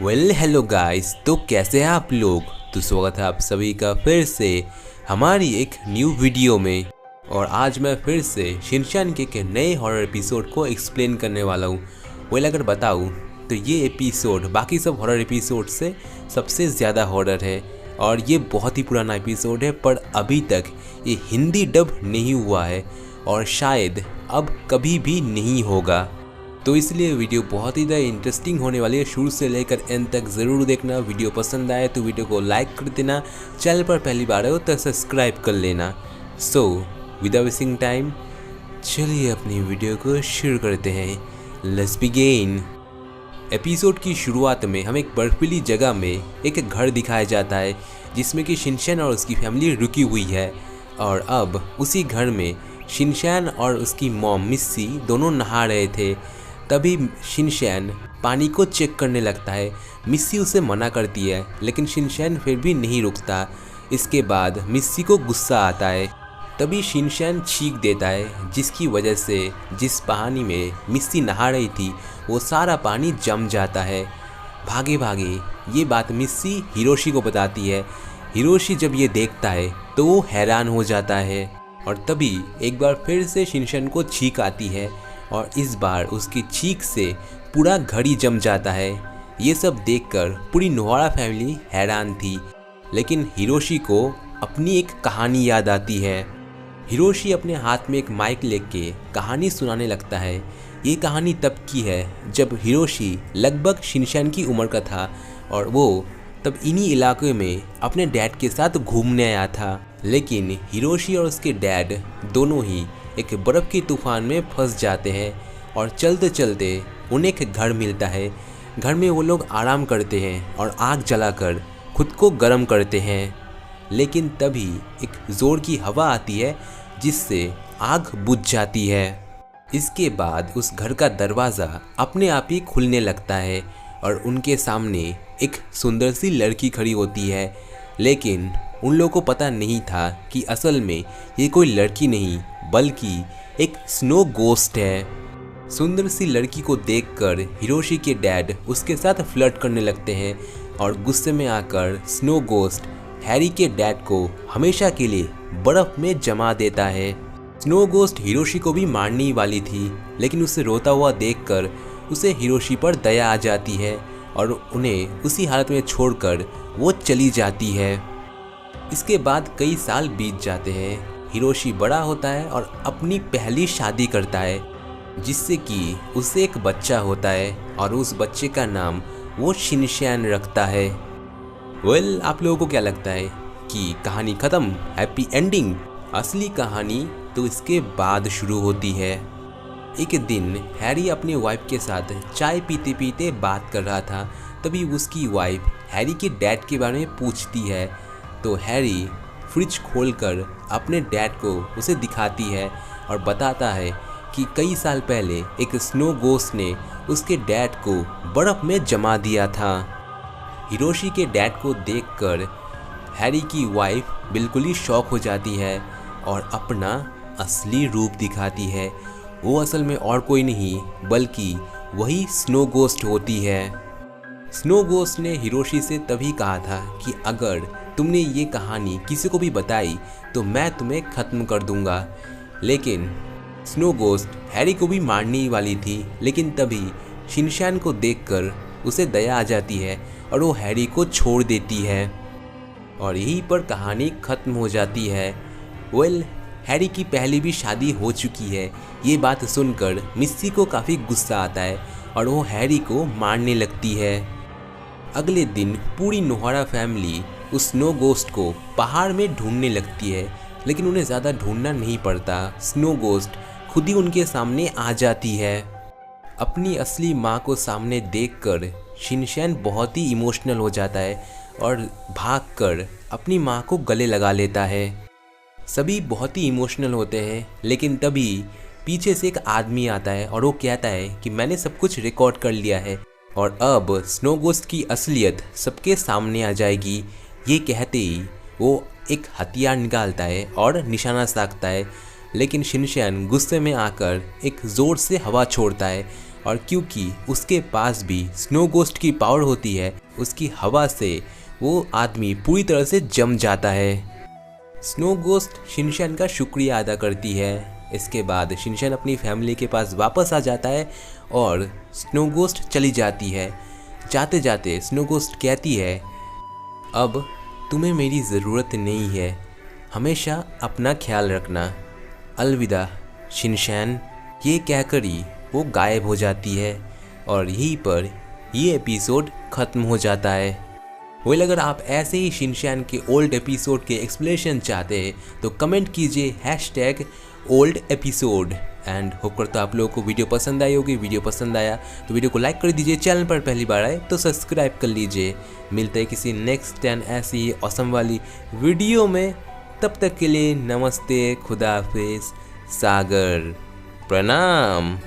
Hello guys, तो कैसे हैं आप लोग। तो स्वागत है आप सभी का फिर से हमारी एक न्यू वीडियो में। और आज मैं फिर से शिनचैन के एक नए हॉरर एपिसोड को एक्सप्लेन करने वाला हूँ। अगर बताऊँ तो ये एपिसोड बाकी सब हॉरर एपिसोड से सबसे ज़्यादा हॉरर है और ये बहुत ही पुराना एपिसोड है, पर अभी तक ये हिंदी डब नहीं हुआ है और शायद अब कभी भी नहीं होगा। तो इसलिए वीडियो बहुत ही ज़्यादा इंटरेस्टिंग होने वाली है। शुरू से लेकर एंड तक ज़रूर देखना। वीडियो पसंद आए तो वीडियो को लाइक कर देना, चैनल पर पहली बार हो तो सब्सक्राइब कर लेना। सो विदाउट वेस्टिंग टाइम चलिए अपनी वीडियो को शुरू करते हैं। Let's begin. एपिसोड की शुरुआत में हमें एक बर्फीली जगह में एक घर दिखाया जाता है जिसमें कि शिनचैन और उसकी फैमिली रुकी हुई है। और अब उसी घर में शिनचैन और उसकी मॉम मिस्सी दोनों नहा रहे थे। तभी शिनचैन पानी को चेक करने लगता है। मिस्सी उसे मना करती है लेकिन शिनचैन फिर भी नहीं रुकता। इसके बाद मिस्सी को गुस्सा आता है। तभी शिनचैन चीख देता है जिसकी वजह से जिस पानी में मिस्सी नहा रही थी वो सारा पानी जम जाता है। भागे भागे ये बात मिस्सी हिरोशी को बताती है। हिरोशी जब ये देखता है तो वो हैरान हो जाता है और तभी एक बार फिर से शिनचैन को छींक आती है और इस बार उसकी छींक से पूरा घर ही जम जाता है। ये सब देखकर पूरी नोहारा फैमिली हैरान थी, लेकिन हिरोशी को अपनी एक कहानी याद आती है। हिरोशी अपने हाथ में एक माइक लेके कहानी सुनाने लगता है। ये कहानी तब की है जब हिरोशी लगभग शिनचैन की उम्र का था और वो तब इन्हीं इलाके में अपने डैड के साथ घूमने आया था। लेकिन हिरोशी और उसके डैड दोनों ही एक बर्फ़ के तूफान में फंस जाते हैं और चलते चलते उन्हें एक घर मिलता है। घर में वो लोग आराम करते हैं और आग जलाकर खुद को गर्म करते हैं। लेकिन तभी एक ज़ोर की हवा आती है जिससे आग बुझ जाती है। इसके बाद उस घर का दरवाज़ा अपने आप ही खुलने लगता है और उनके सामने एक सुंदर सी लड़की खड़ी होती है। लेकिन उन लोगों को पता नहीं था कि असल में ये कोई लड़की नहीं बल्कि एक स्नो गोस्ट है। सुंदर सी लड़की को देखकर हिरोशी के डैड उसके साथ फ्लर्ट करने लगते हैं और गुस्से में आकर स्नो गोस्ट हैरी के डैड को हमेशा के लिए बर्फ में जमा देता है। स्नो गोस्ट हिरोशी को भी मारने वाली थी, लेकिन उसे रोता हुआ देखकर उसे हिरोशी पर दया आ जाती है और उन्हें उसी हालत में छोड़कर वो चली जाती है। इसके बाद कई साल बीत जाते हैं। हिरोशी बड़ा होता है और अपनी पहली शादी करता है जिससे कि उसे एक बच्चा होता है और उस बच्चे का नाम वो शिनचैन रखता है। आप लोगों को क्या लगता है कि कहानी ख़त्म, हैप्पी एंडिंग? असली कहानी तो इसके बाद शुरू होती है। एक दिन हैरी अपनी वाइफ के साथ चाय पीते पीते बात कर रहा था। तभी उसकी वाइफ हैरी के डैड के बारे में पूछती है तो हैरी फ्रिज खोलकर अपने डैड को उसे दिखाती है और बताता है कि कई साल पहले एक स्नो गोस्ट ने उसके डैड को बर्फ़ में जमा दिया था। हिरोशी के डैड को देखकर हैरी की वाइफ बिल्कुल ही शॉक हो जाती है और अपना असली रूप दिखाती है। वो असल में और कोई नहीं बल्कि वही स्नो गोस्ट होती है। स्नो गोस्ट ने हिरोशी से तभी कहा था कि अगर तुमने ये कहानी किसी को भी बताई तो मैं तुम्हें ख़त्म कर दूंगा। लेकिन स्नो गोस्ट हैरी को भी मारने वाली थी, लेकिन तभी शिनचैन को देखकर उसे दया आ जाती है और वो हैरी को छोड़ देती है और यहीं पर कहानी ख़त्म हो जाती है। हैरी की पहले भी शादी हो चुकी है। ये बात सुनकर मिस्सी को काफ़ी गुस्सा आता है और वो हैरी को मारने लगती है। अगले दिन पूरी नोहारा फैमिली उस स्नो गोस्ट को पहाड़ में ढूंढने लगती है, लेकिन उन्हें ज़्यादा ढूंढना नहीं पड़ता। स्नो गोस्ट खुद ही उनके सामने आ जाती है। अपनी असली माँ को सामने देखकर शिनचैन बहुत ही इमोशनल हो जाता है और भागकर अपनी माँ को गले लगा लेता है। सभी बहुत ही इमोशनल होते हैं, लेकिन तभी पीछे से एक आदमी आता है और वो कहता है कि मैंने सब कुछ रिकॉर्ड कर लिया है और अब स्नो गोस्ट की असलियत सबके सामने आ जाएगी। ये कहते ही वो एक हथियार निकालता है और निशाना साधता है, लेकिन शिनचैन गुस्से में आकर एक ज़ोर से हवा छोड़ता है और क्योंकि उसके पास भी स्नो गोस्ट की पावर होती है, उसकी हवा से वो आदमी पूरी तरह से जम जाता है। स्नो गोस्ट शिनचैन का शुक्रिया अदा करती है। इसके बाद शिनचैन अपनी फैमिली के पास वापस आ जाता है और स्नो गोस्ट चली जाती है। जाते जाते स्नो गोस्ट कहती है, अब तुम्हें मेरी ज़रूरत नहीं है, हमेशा अपना ख्याल रखना, अलविदा शिनचैन। ये कहकर ही वो गायब हो जाती है और यहीं पर ये एपिसोड ख़त्म हो जाता है। वेल, अगर आप ऐसे ही शिनचैन के ओल्ड एपिसोड के एक्सप्लेनेशन चाहते हैं तो कमेंट कीजिए #ओल्ड एपिसोड। एंड होप करता आप लोगों को वीडियो पसंद आई होगी। वीडियो पसंद आया तो वीडियो को लाइक कर दीजिए, चैनल पर पहली बार आए तो सब्सक्राइब कर लीजिए। मिलते हैं किसी नेक्स्ट 10 ऐसी ही ऑसम वाली वीडियो में। तब तक के लिए नमस्ते, खुदा हाफिज़, सागर, प्रणाम।